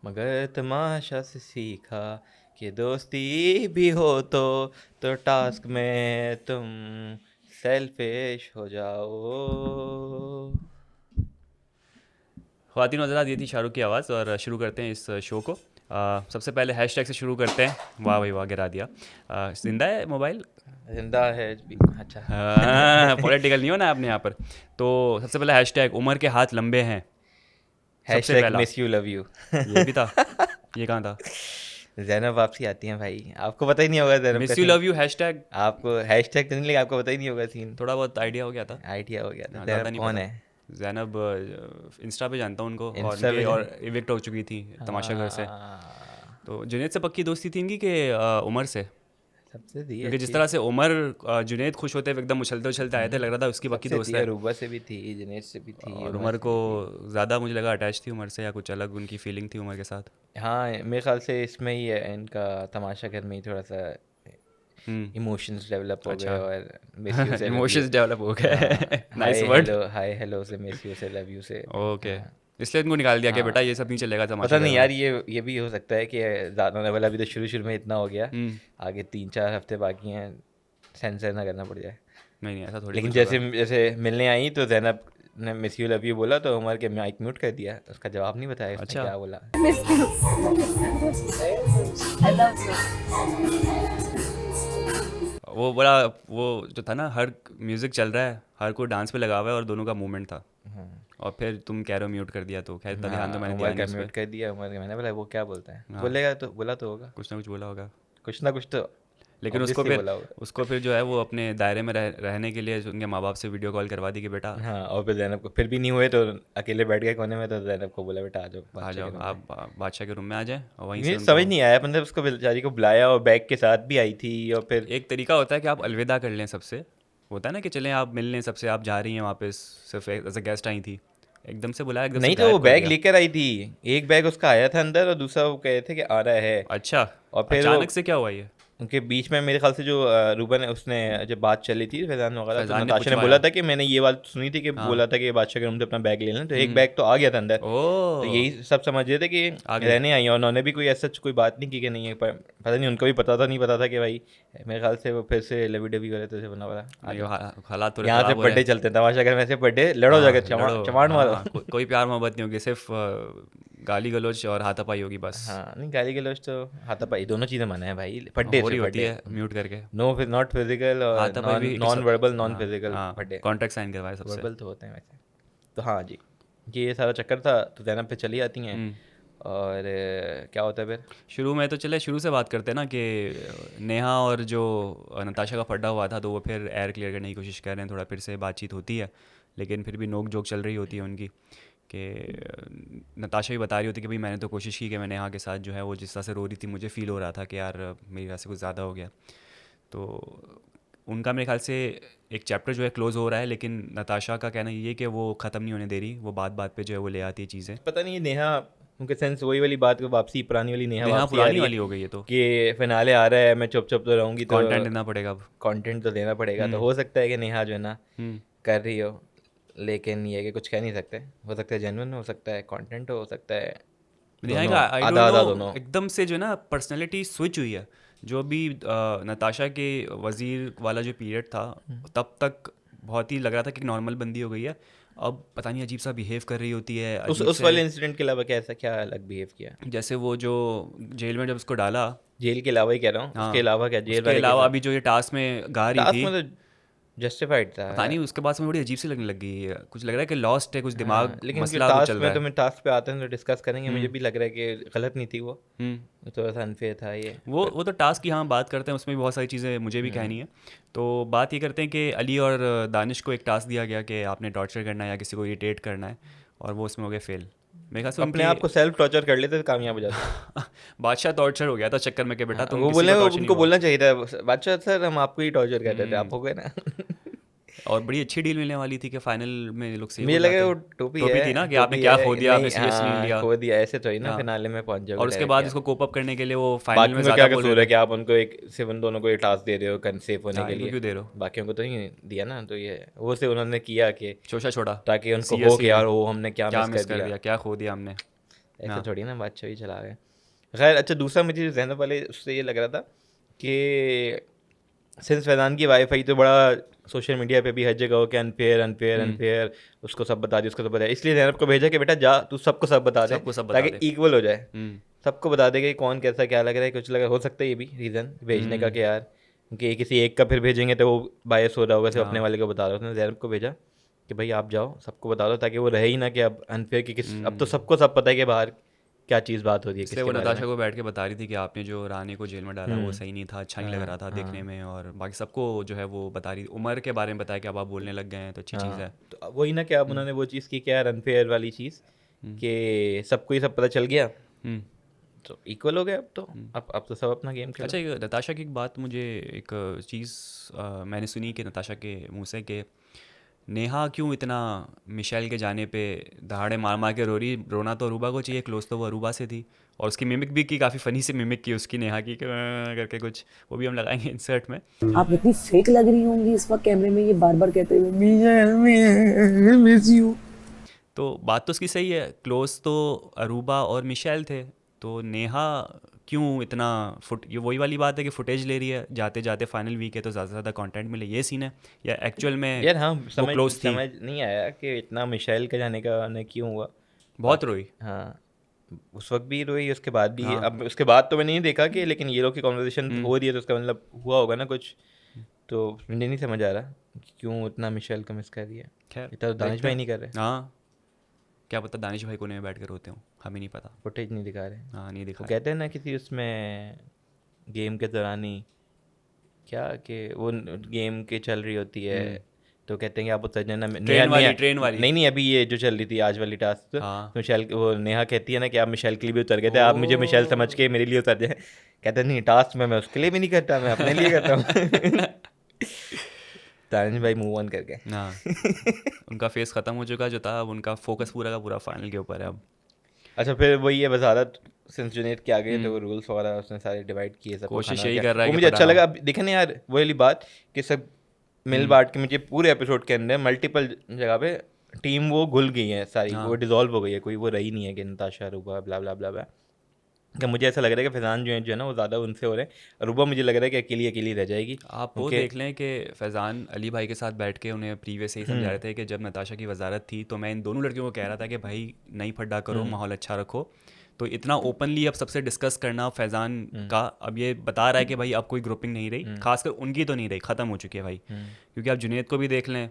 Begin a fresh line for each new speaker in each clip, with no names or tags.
मगर तमाशा से सीखा कि दोस्ती भी हो तो टास्क में तुम सेल्फिश हो जाओ।
ख़वातीन हज़रात, ये थी शाहरुख की आवाज़। और शुरू करते हैं इस शो को। सबसे पहले हैशटैग से शुरू करते हैं। वाह भाई वाह, गिरा दिया। जिंदा है मोबाइल?
जिंदा है भी। अच्छा।
हाँ, पॉलिटिकल नहीं होना आपने यहाँ पर। तो सबसे पहला हैशटैग, उमर के हाथ लंबे हैं। सबसे
हैशटैग
पहला
मिस यू लव यू।
ये भी था। ये कहाँ था?
जैनब वापसी आती हैं भाई, आपको पता ही नहीं होगा जैनब का
miss you
seen.
Love you hashtag.
आपको हैशटैग तो नहीं लगा, आपको पता ही नहीं होगा सीन।
थोड़ा बहुत आइडिया हो गया था।
आइडिया हो गया था।
हाँ, ज़्यादा
जैनब
नहीं
कौन
पता।
है?
जैनब इंस्टा पे जानता हूँ उनको, और
इंस्टा
इनके
पे
और
जान।
इविक्ट हो चुकी थी तमाशा घर से।
हाँ,
तो जुनैद से पक्की दोस्ती थी इनकी कि उमर से?
सबसे थी
क्योंकि जिस
अच्छी।
तरह से उमर जुनैद खुश होते हुए एकदम उछलते उछलते आए थे, लग रहा था उसकी पक्की
सबसे
दोस्त
थी,
है।
अरूबा से भी थी, जनेश से भी थी,
और
उमर
उमर
से
को
भी थी।
ज़्यादा मुझे लगा अटैच थी उमर से, या कुछ अलग उनकी फीलिंग थी उमर के साथ।
हाँ, मेरे ख्याल से इसमें ही है, इनका तमाशा घर में ही थोड़ा सा
हम्म।
इमोशंस डेवलप हो गए,
अच्छा।
और मिस यू से लव यू।
इमोशंस डेवलप हो
हाँ,
गए। Nice word.
हाय हेलो से मिस यू से लव यू से।
ओके।
हाँ।
इसलिए इनको निकाल दिया कि बेटा ये
हाँ,
सब नहीं चलेगा तमाशा
पता
घर
नहीं
में।
यार, ये भी हो सकता है कि ज़्यादा लेवल अभी तो शुरू शुरू में इतना हो गया,
हम्म।
आगे 3-4 हफ्ते बाकी हैं, सेंसर ना करना पड़ जाए।
नहीं नहीं, ऐसा थोड़ी
लेकिन
कुछ होगा।
जैसे जैसे मिलने आई तो जैनब ने मिस यू लव यू बोला, तो उमर के माइक म्यूट कर दिया, उसका जवाब नहीं बताया उसने
अच्छा।
क्या बोला।
miss you. I love you.
वो बड़ा, वो जो था ना, हर म्यूज़िक चल रहा है, हर कोई डांस पे लगा हुआ है और दोनों का मूवमेंट था। और फिर तुम कह रहे हो म्यूट कर दिया, तो खैर इतना ध्यान तो
हाँ,
मैंने दिया
उमर
नहीं
का
उस पर।
म्यूट कर दिया, उमर का, मैंने बोला वो क्या बोलता है,
हाँ,
बोलेगा तो बोला तो होगा,
कुछ ना कुछ बोला होगा।
कुछ ना कुछ तो
लेकिन
ऑब्वियसली बोला होगा।
उसको फिर जो है वो अपने दायरे में रहने के लिए उनके माँ बाप से वीडियो कॉल करवा दी कि बेटा
हाँ, और फिर जैनब को फिर भी नहीं हुए तो अकेले बैठ गए कोने में, तो जैनब को बोला बेटा आ जाओ
आ
बादशाह के
जाओ
रूम में।
आप बादशाह के रूम में आ जाएं, और वहीं से
ये
उनको
समझ नहीं आया, मतलब उसको बेचारी को बुलाया और बैग के साथ भी आई थी, और फिर
एक तरीका होता है कि आप अलविदा कर लें सबसे। होता है ना कि चलें आप मिल लें सबसे, आप जा रही हैं वापस, सिर्फ एज अ गेस्ट आई थी, एकदम से बुलाया, एकदम से
नहीं, तो
गायब
वो
कर
बैग
दिया।
लेकर आई थी। एक बैग उसका आया था अंदर, और दूसरा वो कहे थे कि आ रहा है।
अच्छा।
और फिर वो
अचानक से क्या हुआ ये?
उनके बीच में मेरे ख्याल से जो रूबन है, उसने जब बात चली थी फैजान वगैरह, तो
फैज़ान ने
नताशा ने बोला
पूछवाया।
था कि मैंने ये बात सुनी थी कि
हाँ।
बोला था कि बादशाह के रूम से अपना बैग ले लें, तो एक
हम्म।
बैग तो आ गया था अंदर। तो
ओह।
यही सब समझ रहे थे कि
आ गई।
रहने आई हैं, और उन्होंने भी कोई ऐसा कोई बात नहीं की कि नहीं है, पता नहीं, उनको भी पता था नहीं पता था कि भाई, मेरे ख्याल से वो फिर से लवी डबी करे तो बना वाला आ
नहीं,
जाओ,
हालात थोड़े
यहाँ से
ख़राब हो रहे
बर्थडे
हैं।
चलते हैं, तमाशा घर में से बर्थडे लड़ो,
हाँ,
जाकर
लड़ो।
चमाड़ मारो।
हाँ, कोई प्यार मोहब्बत नहीं होगी, सिर्फ गाली गलौज और हाथापाई होगी बस।
हाँ, नहीं, गाली गलौज तो हाथापाई दोनों चीज़ें मना है भाई, बर्थडे
हो
से
रही होती
बर्थडे।
है म्यूट करके।
नो, नॉट फिजिकल, और
हाथापाई
नॉन
भी
नॉन वर्बल, नॉन
हाँ
फिजिकल
हाँ,
बर्थडे।
कॉन्ट्रैक्ट साइन करवाए सबसे।
वर्बल तो होते हैं वैसे। तो हाँ जी, ये सारा चक्कर था, तो जैनब पे चली आती हैं।
हम्म।
और क्या होता है फिर?
शुरू में तो चले, शुरू से बात करते हैं ना कि नेहा और जो नताशा का फड्डा हुआ था, तो वो फिर एयर क्लियर करने की कोशिश कर रहे हैं, थोड़ा फिर से बातचीत होती है, लेकिन फिर भी नोक जोक चल रही होती है उनकी, कि नताशा भी बता रही होती है कि भाई मैंने तो कोशिश की कि मैं नेहा के साथ जो है वो जिस तरह से रो रही थी, मुझे फ़ील हो रहा था कि यार मेरी वजह से कुछ ज़्यादा हो गया। तो उनका मेरे ख्याल से एक चैप्टर जो है क्लोज़ हो रहा है, लेकिन नताशा का कहना ये है कि वो ख़त्म नहीं होने दे रही, वो बात बात पे जो है वो ले आती है चीज़ें।
पता नहीं, नेहा, उनके सेंस वही वाली बात को वापसी, पुरानी वाली नेहा
नेहा
वापसी आ
पुरानी
रही है
वाली हो गई है तो
कि फिनाले आ रहा है, मैं चुप चुप तो रहूँगी, तो
कंटेंट देना पड़ेगा अब।
कंटेंट तो देना पड़ेगा, तो
हम्म।
हो सकता है कि नेहा जो है ना
हम्म।
कर रही हो, लेकिन ये कि कुछ कह नहीं सकते, हो सकता है जेन्युइन, हो सकता है कंटेंट, हो सकता है
नेहा
दोनों,
का आई डोंट
आधा
नो,
आधा दोनों।
एकदम से जो है ना पर्सनैलिटी स्विच हुई है। जो भी नताशा के वज़ीर वाला जो पीरियड था, तब तक बहुत ही लग रहा था कि नॉर्मल बंदी हो गई है, अब पता नहीं अजीब सा बिहेव कर रही होती है, अजीब
उस
से।
वाले इंसिडेंट के अलावा कैसा क्या अलग बिहेव किया?
जैसे वो जो जेल में जब उसको डाला।
जेल के अलावा ही कह रहा हूँ, उसके
हाँ,
अलावा क्या जेल
उसके
वाले के
अलावा
साथ?
अभी जो ये टास्क में गा रही
टास्क
थी,
में तो जस्टिफाइड था।
पता नहीं उसके बाद से मुझे बड़ी अजीब सी लगने लग गई है, कुछ लग रहा है कि लॉस्ट है, कुछ दिमाग
हाँ, लेकिन उसके
मसला कुछ चल
टास्क
रहा
में तो
है।
मैं टास्क पे आते हैं तो डिस्कस करेंगे, मुझे
हम्म।
भी लग रहा है कि गलत नहीं थी वो,
हम्म।
थोड़ा सा अनफेयर था ये।
वो तो टास्क की हाँ बात करते हैं, उसमें भी बहुत सारी चीज़ें मुझे भी कहनी है। तो बात ये करते हैं कि अली और दानिश को एक टास्क दिया गया कि आपने टॉर्चर करना है या किसी को इरिटेट करना है, और वो उसमें हो गए फेल। मेरे ख्याल से
अपने
उनके
आप को सेल्फ टॉर्चर कर लेते तो कामयाब हो जाते।
बादशाह टॉर्चर हो गया था चक्कर में कि बेटा
हाँ,
तुम
वो
किसी
बोले,
को टॉर्चर नहीं
उनको
हुआ।
बोलना चाहिए था, बादशाह सर हम आपको ही टॉर्चर कर रहे थे, आप
हम्म।
हो गए ना।
और बड़ी अच्छी डील मिलने वाली थी कि फाइनल में ये लोग सही
मुझे
बोल
लगा
जाते।
वो टोपी
टोपी
है,
थी ना कि आपने
टोपी
क्या खो
है
दिया, आपने
नहीं,
सीरियसली नहीं
हाँ
लिया।
खो दिया, ऐसे तो ही ना,
हाँ।
फिनाले में पहुंच जाओगे
और उसके
डायरेक्ट
बाद
यार।
इसको कोप अप करने के लिए वो फाइनल में
बाकियों का
ज़्यादा
क्या
बोल
कसूर
रहे
है
थे।
कि आप उनको एक सिर्फ उन दोनों को ये टास्क दे रहे हो सेफ होने
हाँ,
के
इनको
लिए,
क्यों दे रहे हो?
बाकियों को तो नहीं दिया ना, तो ये वो से उन्होंने किया कि
शोशा छोड़ा।
ताकि उनको हो कि
सीरियसली
यार वो हमने क्या
क्या
मिस कर
मिस कर
दिया।
दिया, क्या खो दिया हमने।
ऐसा
हाँ।
थोड़ी ना बादशाह भी चला गए। खैर अच्छा, दूसरा मुझे ज़ैनब वाले उससे ये लग रहा था कि सिंस फैज़ान की वाईफाई तो बड़ा सोशल मीडिया पे भी हर जगह हो कि अनफेयर अनफेयर अनफेयर, उसको सब बता दे, उसको सब बता दे, इसलिए ज़ैनब को भेजा कि बेटा जा तू सबको सब बता दे,
सबको सब बता
ताकि
दे।
इक्वल हो जाए,
हम्म।
सबको बता देगा कि कौन कैसा क्या लग रहा है, कुछ लग हो सकता है ये भी रीज़न भेजने का कि यार कि किसी एक का फिर भेजेंगे तो वो बायस हो रहा होगा, सिर्फ अपने
हाँ।
वाले को बता रहा होगा। ज़ैनब को भेजा कि भाई आप जाओ सबको बता दो, ताकि वो रहे ही ना कि अब अनफेयर कि किस, अब तो सबको सब पता है कि बाहर क्या चीज़ बात हो रही है
इसलिए
किसके
वो
बारे
नताशा
में।
को बैठ के बता रही थी कि आपने जो रानी को जेल में डाला वो सही नहीं था, अच्छा नहीं लग रहा था देखने में, और बाकी सबको जो है वो बता रही, उमर के बारे में बताया कि अब आप बोलने लग गए हैं तो अच्छी चीज़ है।
तो अब वही ना कि अब उन्होंने वो चीज़ की, क्या यार अनफेयर वाली चीज़ कि सबको ही सब पता चल गया
हम्म।
तो इक्वल हो गया। अब तो अब तो सब अपना गेम खेला।
अच्छा, एक नताशा की एक बात, मुझे एक चीज़ मैंने सुनी कि नताशा के मुंह से कि नेहा क्यों इतना मिशेल के जाने पे दहाड़े मार मार के रो रही, रोना तो अरूबा को चाहिए, क्लोज तो वो अरूबा से थी, और उसकी मिमिक भी की, काफ़ी फ़नी से मिमिक की उसकी नेहा की करके कुछ, वो भी हम लगाएंगे इंसर्ट में।
आप इतनी फेक लग रही होंगी इस वक्त कैमरे में, ये बार बार कहते हुए मिस यू।
तो बात तो उसकी सही है, क्लोज तो अरूबा और मिशेल थे, तो नेहा क्यों इतना ये वही वाली बात है कि फुटेज ले रही है, जाते जाते फाइनल वीक है तो ज़्यादा से ज़्यादा कंटेंट मिले, ये सीन है, या एक्चुअल में
यार हाँ,
वो
समझ
क्लोज थी?
समझ नहीं आया कि इतना मिशेल के जाने का ने क्यों हुआ।
बहुत रोई।
हाँ, उस वक्त भी रोई, उसके बाद भी।
हाँ।
अब उसके बाद तो मैंने नहीं देखा कि, लेकिन ये लोग की कॉन्वर्सेशन हो रही है तो उसका मतलब हुआ होगा ना कुछ, तो मुझे नहीं समझ आ रहा कि क्यों इतना मिशेल को मिस कर रही है।
खैर
इतना तो दानिश
देखते
भाई
हैं।
नहीं कर रहे,
हाँ, क्या पता दानिश भाई कोने में बैठ कर रोते हों, हमें नहीं पता।
फुटेज नहीं दिखा रहे।
हाँ, नहीं
वो
दिखा।
कहते हैं ना किसी उसमें गेम के दौरान ही क्या कि वो गेम के चल रही होती है तो कहते हैं कि आप उतर जाना।
ट्रेन वाली।
नहीं नहीं, अभी ये जो चल रही थी आज वाली टास्क,
हाँ।
तो मिशेल, वो नेहा कहती है ना कि आप मिशेल के लिए भी उतर गए थे, आप मुझे मिशेल समझ के मेरे लिए उतर जाए। कहते हैं नहीं, टास्क में मैं उसके लिए भी नहीं करता, मैं अपने लिए करता हूँ। दानिश भाई मूव ऑन कर गए।
हाँ, उनका फेस ख़त्म हो चुका जो था, अब उनका फोकस पूरा का पूरा फाइनल के ऊपर है अब।
अच्छा, फिर वही है वजारत, सिंस जुनेद के आ गए तो वो रूल्स वगैरह उसने सारे डिवाइड किए, सबको
कोशिश
खाना
यही
क्या।
कर रहा है
वो
कि
मुझे अच्छा
पढ़ाना।
लगा। अब देखे ना यार, वो वाली बात कि सब मिल बांट के, मुझे पूरे एपिसोड के अंदर मल्टीपल जगह पे टीम वो घुल गई है सारी, वो डिसॉल्व हो गई है, कोई वो रही नहीं है कि नताशा अरूबा ब्ला ब्ला ब्ला ब्ला। कि मुझे ऐसा लग रहा है कि फैज़ान जो है ना वो ज़्यादा उनसे हो रहे हैं, अरूबा मुझे लग रहा है कि अकेली अकेली रह जाएगी।
आप वो देख लें कि फैज़ान अली भाई के साथ बैठ के उन्हें प्रीवियस से ही समझा रहे थे कि जब नताशा की वजारत थी तो मैं इन दोनों लड़कियों को कह रहा था कि भाई नहीं फड्डा करो, माहौल अच्छा रखो। तो इतना ओपनली अब सबसे डिस्कस करना फैज़ान का, अब ये बता रहा है कि भाई अब कोई ग्रुपिंग नहीं रही, खासकर उनकी तो नहीं रही, ख़त्म हो चुकी है भाई। क्योंकि आप जुनेद को भी देख लें,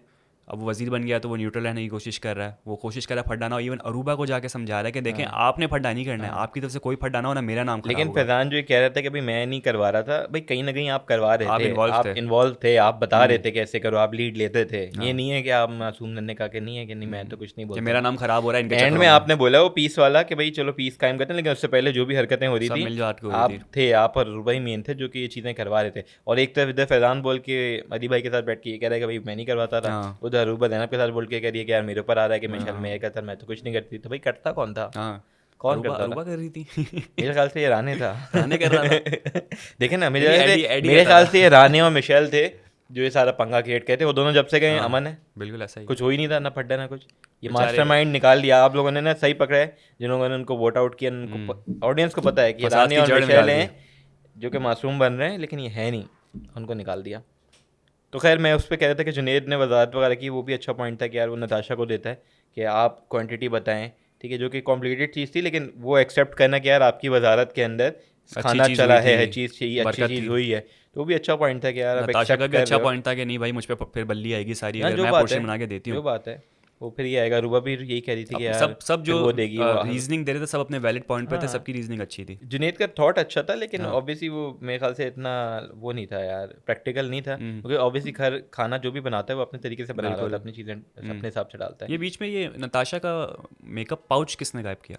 अब वो वजीर बन गया तो वो न्यूट्रल रहने की कोशिश कर रहा है, वो कोशिश कर रहा है फड्डाना, इवन अरूबा को जाके समझा रहा है कि देखें आपने फड्डा नहीं करना है, आपकी तरफ से कोई फड्डा ना हो ना मेरा नाम खराब
लेकिन
होगा।
फैज़ान जो ये कह रहा था कि भाई मैं नहीं करवा रहा था, भाई कहीं ना कहीं आप करवा रहे
आप
थे,
involved
आप
थे।
इन्वॉल्व थे, आप बता रहे थे कैसे करो, आप लीड लेते थे। ये नहीं है कि आप मासूम नन्हे का के नहीं है कि नहीं मैं तो कुछ नहीं
कि
बोलता।
मेरा नाम खराब हो रहा है इनके
एंड
चक्करों
में
में।
आपने बोला वो पीस वाला कि भाई चलो पीस कायम करते हैं, लेकिन उससे पहले जो भी हरकतें हो रही
सब
थी
मिल-बाँट के हो रही
आप
थी।
थे, आप और रुबाई मेन थे जो कि ये चीज़ें करवा रहे थे। और एक तरफ इधर फैज़ान बोल के अली भाई के साथ बैठ के ये कह रहा है कि भाई मैं नहीं करवाता था,
हाँ।
उधर रूबा ज़ैनब के साथ बोल के कह रही है कि यार मेरे ऊपर आ रहा है कि मिशेल मैं ये करता, मैं तो कुछ नहीं करती। तो भाई करता कौन था?
हाँ,
कौन
अरूबा
करता
अरूबा
था?
कर रही थी।
मेरे ख्याल से ये राने था।
राने कर रहा था।
देखे ना,
नहीं, एडी
मेरे
करता
ख्याल
था।
से ये राने और मिशेल थे जो ये सारा पंगा क्रिएट करते। वो दोनों जब से गए
हाँ,
अमन है,
बिल्कुल ऐसा ही।
कुछ हो ही नहीं था, ना फड्डा ना कुछ। ये
बेचारे-
मास्टरमाइंड निकाल दिया आप लोगों ने ना, सही पकड़ा है जिन लोगों ने उनको वोट आउट किया। उनको ऑडियंस को पता है कि ये
फसाद
राने
की
और
जड़
मिशेल
निकाल
हैं जो कि मासूम बन रहे हैं, लेकिन ये है नहीं, उनको निकाल दिया। तो खैर मैं उस पर कह रहा था कि जुनेद ने वजारत वगैरह की, वो भी अच्छा पॉइंट था कि यार वो नताशा को देता है कि आप क्वांटिटी बताएं, ठीक है, जो कि कॉम्प्लिकेटेड चीज़ थी, लेकिन वो एक्सेप्ट करना कि यार आपकी वजारत के अंदर खाना
चीज़
चला
हुई
है,
थी,
हर चीज़ चाहिए, अच्छी
बरकत
चीज़
थी।
हुई है। तो वो भी अच्छा पॉइंट था कि यार आप
नताशा का
एक्सेप्ट
भी
कर
अच्छा
रहे हो।
पॉइंट था कि नहीं भाई मुझ पे फिर बल्ली आएगी सारी,
ना
अगर
जो
मैं
बात
पोर्शन
है,
बना के देती
जो
हूँ।
बात है वो फिर ये आएगा। रूबा भी यही कह रही थी कि यार
सब जो
फिर वो देगी वो।
रीजनिंग दे रहे थे सब अपने वैलिड पॉइंट पे थे,
हाँ।
सबकी रीजनिंग अच्छी थी।
जुनेद का थॉट अच्छा था, लेकिन
हाँ।
ऑब्वियसली वो मेरे ख्याल से इतना वो नहीं था यार, प्रैक्टिकल नहीं था, क्योंकि ऑब्वियसली खाना जो भी बनाता है वो अपने तरीके से बना रहा होता है, अपनी चीज़ें अपने हिसाब से डालता है।
ये बीच में ये नताशा का मेकअप पाउच किसने गायब किया,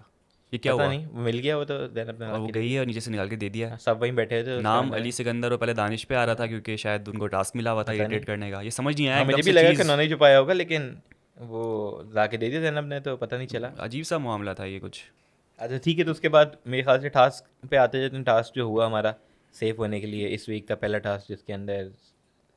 ये क्या
पता
हुआ?
नहीं, वो मिल गया वो तो ज़ैनब ने
और वो
रख के
गई है और नीचे से निकाल के दे दिया है।
सब वहीं बैठे थे उसके
नाम
अंदर।
अली सिकंदर और पहले दानिश पे आ रहा था क्योंकि शायद उनको टास्क मिला हुआ था इरिटेट करने का, ये समझ नहीं आया
हाँ, मुझे
एकदम
भी
से
लगा कि
चीज़।
उन्होंने ही छुपाया होगा, लेकिन वो ला के दे दिया ज़ैनब ने, तो पता नहीं चला।
अजीब सा मामला था ये कुछ।
अच्छा ठीक है, तो उसके बाद मेरे ख्याल से टास्क पे आते जाते टास्क जो हुआ हमारा सेफ होने के लिए, इस वीक का पहला टास्क जिसके अंदर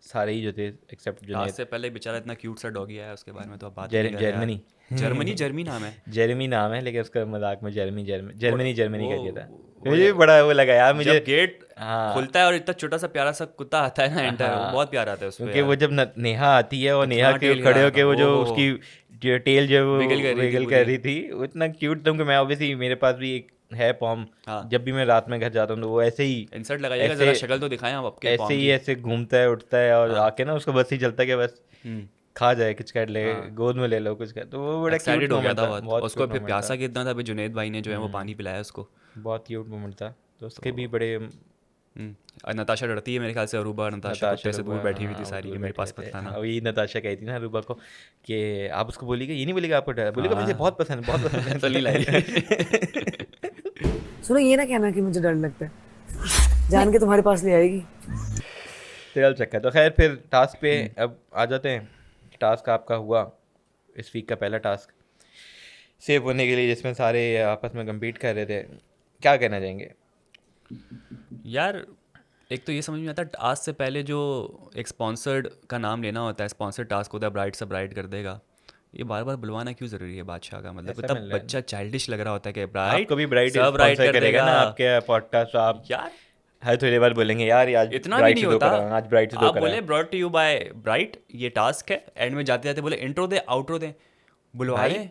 सारे ही जो थे एक्सेप्ट
आज
जुनेद,
से पहले बेचारा इतना क्यूट सा डॉगी आया, उसके बारे में तो अब बात ही नहीं कर रहे यार।
जर्मनी
जर्मी नाम है।
जेरेमी नाम है, लेकिन उसका मजाक में जर्मनी जर्मनी कर दिया था।
वो-
मुझे भी बड़ा वो लगा यार मुझे,
जब गेट
हाँ।
खुलता है और इतना छोटा सा प्यारा सा कुत्ता आता है ना एंटर, वो बहुत प्यारा आता है उसमें
क्योंकि वो जब नेहा आती है और
कितना
नेहा के
tail
खड़े
हिला
होके
था,
वो जो
ओहो।
उसकी जो टेल जो वो
Wiggle कर रही थी
wiggle
पूरी।
कर रही थी, वो इतना क्यूट था कि मैं ऑब्वियसली मेरे पास भी एक है पॉम,
हाँ।
जब भी मैं रात में घर जाता हूँ तो वो ऐसे ही
इंसर्ट लगाइएगा,
ऐसे-
जरा शक्ल तो दिखाएं आप आपके
ऐसे ही ऐसे घूमता है उठता है और आके ना उसको बस ही चलता है कि बस
हम्म,
खा जाए कुछ कर ले, गोद में ले लो कुछ कर, तो वो बड़ा क्यूट
एक्साइटेड हो गया
मोमेंट
था
था,
बहुत। उसको
cute
फिर
moment
प्यासा
था।
कितना था, अभी जुनेद भाई ने जो है वो पानी पिलाया उसको।
बहुत क्यूट मोमेंट था, तो उसके भी बड़े
और नताशा डरती है मेरे ख्याल से, अरूबा नताशा कुत्ते से दूर बैठी हुई थी सारी, कि मेरे पास पता ना।
वही नताशा कहती ना रूबा को कि आप उसको बोलिएगा, ये नहीं बोलेगा आपको डर, बोलेगा मुझे बहुत पसंद है, बहुत पसंद है।
चली लाई।
सुनो ये ना कहना कि मुझे डर लगता है, जान के तुम्हारे पास ले आएगी।
तेल चक्कर। तो खैर फिर टास्क पे अब आ जाते हैं। टास्क आपका हुआ इस वीक का पहला टास्क, सेव होने के लिए, जिसमें सारे आपस में कम्पीट कर रहे थे। क्या कहना चाहेंगे?
यार एक तो ये समझ में आता है, टास्क से पहले जो एक स्पॉन्सर्ड का नाम लेना होता है, स्पॉन्सर्ड टास्क होता है, ब्राइट सब ब्राइट कर देगा, ये बार बार बुलवाना क्यों जरूरी है बादशाह का? मतलब
ऐसा
इतना
मिल रहा है।
बच्चा चाइल्डिश लग रहा होता है कि ब्राइट
आपको भी ब्राइट
सब ब्राइट
स्पॉन्सर
कर
करेगा
देगा
ना आपके पॉडकास्ट, आप
यार।
हर थोड़ी बार बोलेंगे यार ये आज
इतना भी
ब्राइट
नहीं
से दो
होता।
करा, आज ब्राइट से दो
आप
करा।
बोले brought to you by bright, ये टास्क है, एंड में जाते जाते बोले इंट्रो दे आउट्रो दे, बुलवा
भाई,
रहे।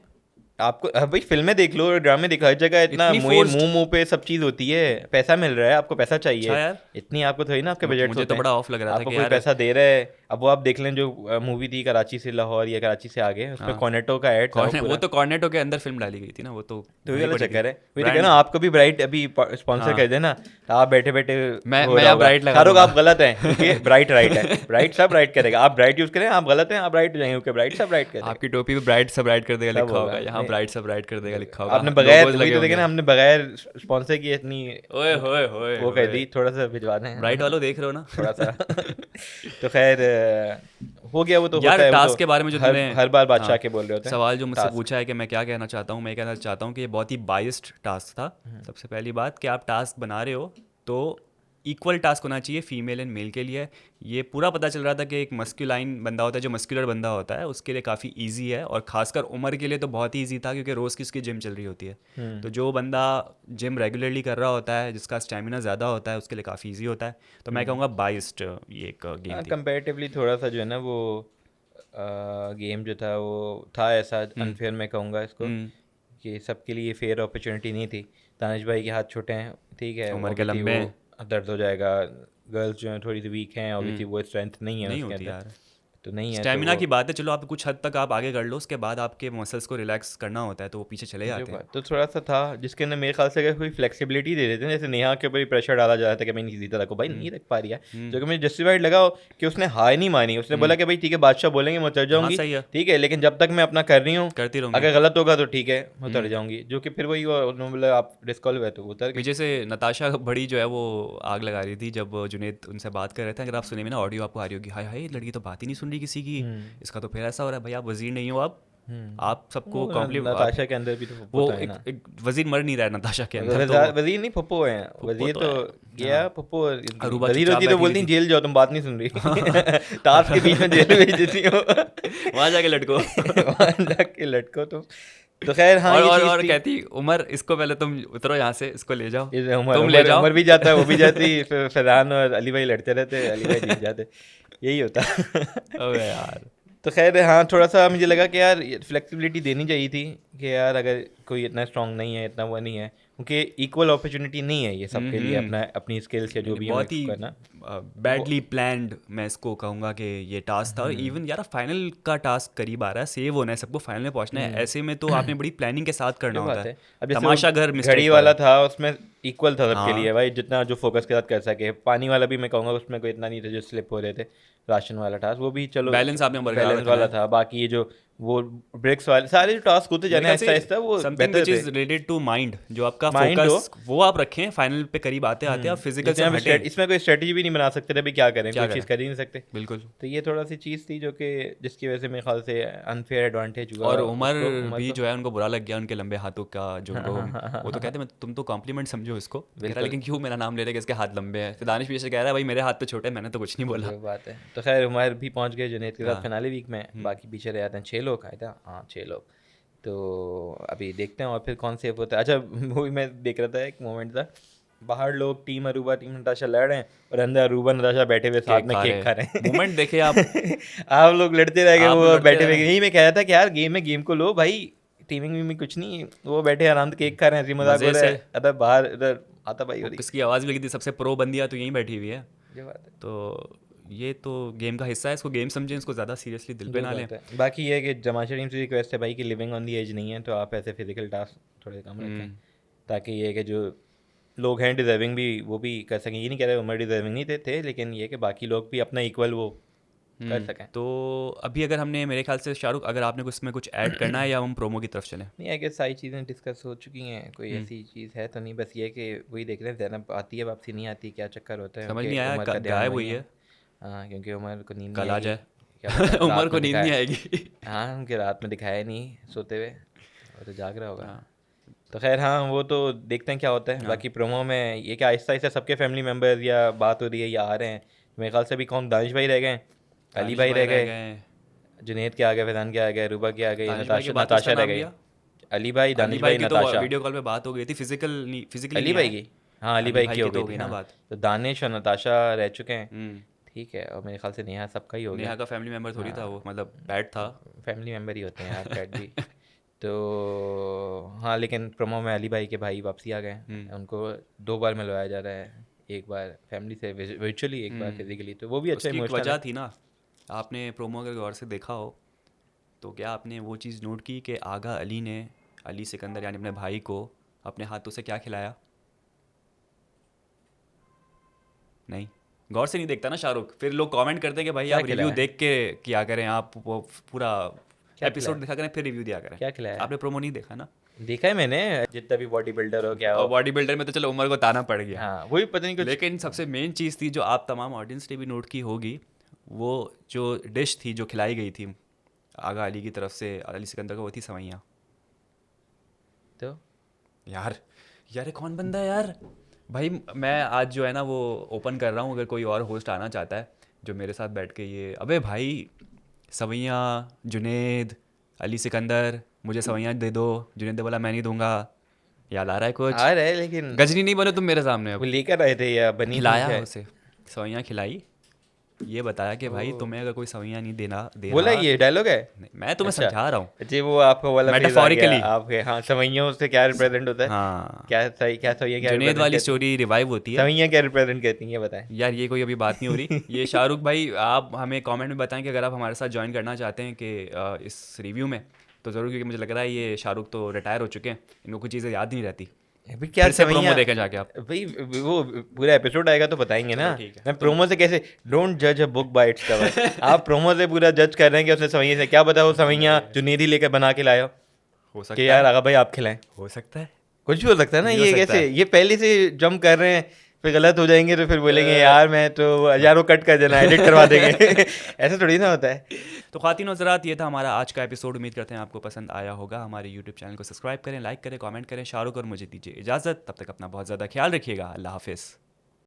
आपको भाई फिल्में देख लो, ड्रामे देखो, हर जगह इतना
इतनी
मुंह
forced-
मुंह पे सब चीज होती है, पैसा मिल रहा है, आपको पैसा
अच्छा
चाहिए,
यार।
इतनी आपको थोड़ी ना आपके बजट
मुझे तो बड़ा ऑफ लग रहा था
आपको
कि
कोई
यार
पैसा दे रहा है। अब वो आप देख लें जो मूवी थी कराची से लाहौर या कराची से आगे, उसमें कॉर्नेटो का ऐड था
वो तो कॉर्नेटो के अंदर फिल्म डाली गई थी ना, वो तो
तो ये
वही
वाला
पड़ी
चक्कर है।
थी।
वही तो
Brand-
कहना, आपको भी ब्राइट अभी स्पॉन्सर कर देना, तो आप बैठे बैठे
मैं यहाँ Bright लगा
शाहरुख,
दूंगा।
आप गलत हैं क्योंकि ब्राइट राइट है, ब्राइट सब राइट करेगा, आप ब्राइट यूज करें, आप गलत हैं, आप राइट जाएंगे क्योंकि ब्राइट सब राइट करेगा।
आपकी टोपी पे ब्राइट सब ब्राइट कर देगा
सब
लिखा होगा,
होगा।
यहाँ
नहीं।
ब्राइट सब ब्राइट कर देगा लिखा होगा।
आपने बगैर
Logos
वही
लगे
तो देखे ना,
होंगे।
हमने बगैर स्पॉन्सर की इतनी
ओए होए होए
वो कह दी, थोड़ा सा भिजवाना है
ब्राइट वालों देख रहे हो ना।
थोड़ा सा। तो खैर हो गया, वो तो
यार
होता है, वो
टास्क
तो
के बारे में जो
हर
तूने
हर बार बादशाह
हाँ,
के बोल रहे होते हैं।
सवाल जो मुझसे
टास्क।
पूछा है कि मैं क्या कहना चाहता हूँ, मैं कहना चाहता हूँ कि ये बहुत ही बाइस्ड टास्क था। सबसे पहली बात कि आप टास्क बना रहे हो तो इक्वल टास्क होना चाहिए फीमेल एंड मेल के लिए। ये पूरा पता चल रहा था कि एक मस्कुलाइन बंदा होता है, जो मस्कुलर बंदा होता है, उसके लिए काफ़ी इजी है, और खासकर उमर के लिए तो बहुत ही ईजी था क्योंकि रोज़ की उसकी जिम चल रही होती है। तो जो बंदा जिम रेगुलरली कर रहा होता है, जिसका स्टेमिना ज़्यादा होता है, उसके लिए काफ़ी ईजी होता है। तो मैं कहूँगा बाइस्ड ये एक गेम थी।
कंपैरेटिवली थोड़ा सा जो है ना वो गेम जो था वो था ऐसा अनफेयर, मैं कहूँगा इसको, कि सबके लिए फेयर अपॉर्चुनिटी नहीं थी। दानिश भाई के हाथ छोटे हैं, ठीक है,
उमर के
obviously
लंबे
वो दर्द हो जाएगा। गर्ल्स जो हैं थोड़ी सी वीक हैं, ऑब्वियसली वो स्ट्रेंथ नहीं है
नहीं
उसके
होती
अंदर,
यार।
तो नहीं है।
स्टेमिना
तो
की बात है, चलो आप कुछ हद तक आप आगे कर लो, उसके बाद आपके मसल्स को रिलैक्स करना होता है तो वो पीछे चले जाते हैं।
तो थोड़ा सा था जिसके अंदर मेरे ख्याल से अगर कोई फ्लेक्सिबिलिटी दे देते हैं, जैसे नेहा के ऊपर ही प्रेशर डाला जा रहा था कि मैं नहीं सीधा रखो, भाई नहीं रख पा रही है, जो कि मुझे जस्टिफाइड लगा कि उसने हार नहीं मानी। उसने बोला कि भाई ठीक है बादशाह बोलेंगे मैं उतर जाऊंगी,
सही है।
ठीक है, लेकिन जब तक मैं अपना कर रही हूँ,
करती रहूंगी।
अगर गलत होगा तो ठीक है मैं उतर जाऊंगी, जो कि फिर वही उन्होंने बोला आप डिस्क्वालिफाई, तो उतर गई।
पीछे से नताशा बड़ी जो है वो आग लगा रही थी जब जुनेद उनसे बात कर रहे थे। अगर आप सुने में ना ऑडियो आपको आ रही होगी, हाय हाय लड़की तो बात ही नहीं सुन रही किसी की, इसका तो फिर ऐसा हो रहा है। भाई आप वजीर नहीं हो, आप सबको कॉम्प्लीमेंट।
नताशा के अंदर भी तो
वो
है ना,
एक वजीर मर नहीं रहा है नताशा के अंदर तो।
वजीर नहीं पप्पो है, वजीर तो गया पप्पो,
अरूबा
वजीर
चुपचाप
होती तो
बैठी
बोलती
थी।
जेल जाओ, तुम बात नहीं सुन रही, टास्क के बीच में जेल भेज देती हो,
वहाँ जाके लटको।
वहाँ जाके लटको तो खैर हाँ ये चीज़
और
थी।
कहती उमर इसको पहले तुम उतरो यहाँ से, इसको ले जाओ,
इस उमर
तुम ले जाओ।
उमर भी जाता है, वो भी जाती, फिर फरहान और अली भाई लड़ते रहते, अली भाई जीत जाते, यही होता।
अबे यार
तो खैर हाँ थोड़ा सा मुझे लगा कि यार फ्लेक्सिबिलिटी देनी चाहिए थी कि यार अगर कोई इतना स्ट्रांग नहीं है, इतना वो नहीं है, क्योंकि इक्वल अपॉर्चुनिटी नहीं है ये सबके लिए अपनी स्किल्स या जो भी है
बहुत ही
करना।
बैडली प्लान्ड मैं इसको कहूँगा कि ये टास्क था। और इवन यार फाइनल का टास्क करीब आ रहा है, सेव होना है, सबको फाइनल में पहुंचना है, ऐसे में तो आपने बड़ी प्लानिंग के साथ करना होता है।
अब जैसे
तमाशा
वो
घर
घड़ी वाला था उसमें इक्वल था सबके
हाँ।
लिए भाई, जितना जो फोकस के साथ कर सके। पानी वाला भी मैं कहूँगा उसमें कोई इतना नहीं था जो स्लिप हो रहे थे। राशन वाला टास्क वो भी चलो
बैलेंस आपने बरकरार
बैलेंस वाला था। बाकी ये जो वो ब्रेक्स वाले सारे जो टास्क होते जाने आहिस्ता आहिस्ता वो
समथिंग
बेहतर
व्हिच इज
थे।
रिलेटेड टू माइंड, जो आपका
Mind
फोकस वो आप रखें फाइनल पे करीब आते आते आप फिजिकल से हटें।
इसमें कोई स्ट्रेटजी भी नहीं बना सकते थे, क्या करें, कोई चीज़ कर ही नहीं सकते।
बिल्कुल।
तो ये थोड़ा सी चीज़ थी जो कि जिसकी वजह से मेरे ख्याल से अनफेयर एडवांटेज हुआ।
और उमर भी जो है उनको बुरा लग गया उनके लंबे हाथों का, जो उनको वो तो कहते हैं तुम तो कॉम्प्लीमेंट समझो इसको, कह रहा लेकिन क्यों मेरा नाम ले रहे कि इसके हाथ लंबे हैं। फिर दानिश भी ऐसे कह रहा है भाई मेरे हाथ तो छोटे, मैंने तो कुछ नहीं बोला।
वो बात है। तो खैर उमर भी पहुंच गए जुनैद के साथ फिनाले वीक में, बाकी पीछे रह जाते हैं 6 लोग आए थे, हाँ 6 लोग। तो अभी देखते हैं और फिर कौन सेफ होता है। अच्छा वो भी मैं देख रहा था, एक मोमेंट था, बाहर लोग टीम अरूबा टीम नताशा लड़ रहे हैं और अंदर अरूबा नताशा बैठे हुए साथ में केक खा रहे हैं।
मोमेंट देखे आप?
आप लोग लड़ते रह गए,
आप
वो
लड़ते
बैठे हुए।
रहे।
यही मैं कह रहा था कि यार गेम है, गेम को लो भाई, टीमिंग वीमिंग कुछ नहीं, वो बैठे आराम से केक खा रहे हैं, हंसी मजाक हो
मजे
रहा है,
से।
अदर बाहर इधर आता भाई हो रही
किसकी आवाज़ भी लगी थी, सबसे प्रो बंदियाँ तो यहीं बैठी हुई है।
है। ये बात है।
तो ये तो गेम का हिस्सा है, इसको गेम समझें, इसको ज़्यादा सीरियसली दिल पे ना लें।
बाकी ये है कि जमाशा टीम से रिक्वेस्ट है भाई कि लिविंग ऑन दी एज नहीं है, तो आप ऐसे फिजिकल टास्क थोड़े कम रखें, ताकि ये है कि जो लोग हैं डिजर्विंग भी वो भी कर सकें। ये नहीं कह रहे उमर डिजर्विंग नहीं थे, लेकिन ये कि बाकी लोग भी अपना इक्वल वो कर सकें।
तो अभी अगर हमने, मेरे ख्याल से शाहरुख, अगर आपने इसमें कुछ ऐड करना है या हम प्रोमो की तरफ चलें?
नहीं, आई सारी चीज़ें डिस्कस हो चुकी हैं, कोई ऐसी चीज़ है तो नहीं, बस ये कि वही देख रहे हैं ज़ैनब आती है वापसी नहीं आती, क्या चक्कर होता है,
समझ
उनके
नहीं आया,
उमर का ध्यान
गायब
वही
हुई है।
हाँ, क्योंकि उमर को नींद
कल
नहीं
आ
आएगी,
जाए।
क्या पता, रात
उमर को
में
नींद नहीं
दिखाया-
आएगी।
हाँ, उनके रात में दिखाया नहीं सोते हुए, वो तो जाग रहा होगा। तो खैर हाँ, वो तो देखते हैं क्या होता है। बाकी प्रोमो में ये कि आहिस्ता आहिस्ता सबके फैमिली मेम्बर्स या बात हो रही है या आ रहे हैं। मेरे ख्याल से अभी कौन, दानिश भाई रह गए, अली भाई रह गए, जुनेद के आ गए, फैजान के आ गए, रूबा के आ गए,
दानिश भाई के बाद
नताशा
उसका
रह
नाम
गई,
लिया?
अली भाई, दानिश
अली
भाई,
की तो
नताशा,
वीडियो कॉल पे बात हो गई थी, फिजिकली
अली भाई की, हाँ अली भाई की हो
तो
गई
हो गई
थी
ना
हाँ।
बात।
तो दानिश और नताशा रह चुके हैं,
हम्म।
ठीक है। और मेरे ख्याल से नेहा सबका ही हो गया,
नेहा का फैमिली मेंबर थोड़ी था वो, मतलब पैट था।
फैमिली मेम्बर ही होते हैं यार पैट भी। तो हाँ, लेकिन प्रोमो में अली भाई के भाई वापसी आ गए, उनको 2 बार मिलवाया जा रहा है, एक बार फैमिली से वर्चुअली, एक बार फिजिकली, तो वो भी अच्छा
उसकी एक
इमोशनल
वजह
है।
थी ना, आपने प्रोमो अगर गौर से देखा हो तो क्या आपने वो चीज़ नोट की कि आगा अली ने अली सिकंदर यानी अपने भाई को अपने हाथों से क्या खिलाया? नहीं, गौर से नहीं देखता ना शाहरुख, फिर लोग कमेंट करते हैं कि भाई
क्या
आप रिव्यू
खिलाया?
देख के किया करें, आप वो पूरा
क्या
एपिसोड
खिलाया?
देखा करें फिर रिव्यू दिया करें।
क्या खिलाया?
आपने प्रोमो नहीं देखा ना?
देखा है मैंने, जितना भी बॉडी बिल्डर हो क्या
और
हो,
बॉडी बिल्डर में तो चलो उमर को ताना पड़ गया,
हाँ वही पता नहीं कुछ।
लेकिन सबसे मेन चीज़ थी जो आप तमाम ऑडियंस ने भी नोट की होगी, वो जो डिश थी जो खिलाई गई थी आगा अली की तरफ से अली सिकंदर को, वो थी सवैयाँ।
तो
यार यार ये कौन बंदा है यार? भाई मैं आज जो है ना वो ओपन कर रहा हूँ, अगर कोई और होस्ट आना चाहता है जो मेरे साथ बैठ के ये, अबे भाई सवैयाँ, जुनेद, अली सिकंदर, मुझे सवैयाँ दे दो, जुनेद ने बोला मैं नहीं दूंगा, याद आ रहा है कुछ?
आ रहा है, लेकिन
गजनी नहीं बनो तुम मेरे सामने।
वो
अब
लेकर आए थे या बनी थी
खिलाया
क्या?
उसे, सवैयाँ खिलाई, ये बताया कि भाई तुम्हें अगर कोई सवैयाँ नहीं देना
बोला ये डायलॉग है?
नहीं, मैं तुम्हें
अच्छा।
समझा रहा हूँ
जी, वो आपका वाला phrase आ गया
Metaphorically।
आपके, हाँ सवैयों से क्या रिप्रेजेंट होता है?
हाँ।
क्या सही, क्या सवैया, क्या
जुनेद वाली स्टोरी रिवाइव होती है।
सवैया क्या रिप्रेजेंट करती हैं, ये बताएं।
यार ये कोई अभी बात नहीं हो रही। ये शाहरुख भाई, आप हमें कमेंट में बताएं कि अगर आप हमारे साथ ज्वाइन करना चाहते हैं कि इस रिव्यू में, तो ज़रूर, क्योंकि मुझे लग रहा है ये शाहरुख तो रिटायर हो चुके हैं, इनको कुछ चीज़ें याद नहीं रहती।
अभी क्या
फिर से प्रोमो
सवैया
देखें जाके आप।
भाई, वो पूरा एपिसोड आएगा तो बताएंगे ना।
ठीक है।
मैं प्रोमो से कैसे, डोंट जज a book by its cover. आप प्रोमो से पूरा जज कर रहे हैं कि उसने सवैया से, क्या पता वो सवैया जुनेद ही लेकर बना के लाया
हो सकता
कि यार
है,
आगा भाई आप खिलाएं।
हो सकता है।
कुछ भी हो सकता है ना,
भी हो
ये
सकता
कैसे,
है।
ये पहले से जंप कर रहे हैं, फिर गलत हो जाएंगे तो फिर बोलेंगे यार मैं तो हजारों कट कर देना, एडिट करवा देंगे। ऐसा थोड़ी ना होता है।
तो ख़वातीन और हज़रात, ये था हमारा आज का एपिसोड। उम्मीद करते हैं आपको पसंद आया होगा। हमारे यूट्यूब चैनल को सब्सक्राइब करें, लाइक करें, कमेंट करें। शाहरुख और मुझे दीजिए इजाज़त, तब तक अपना बहुत ज़्यादा ख्याल रखिएगा। अल्लाह हाफिज़।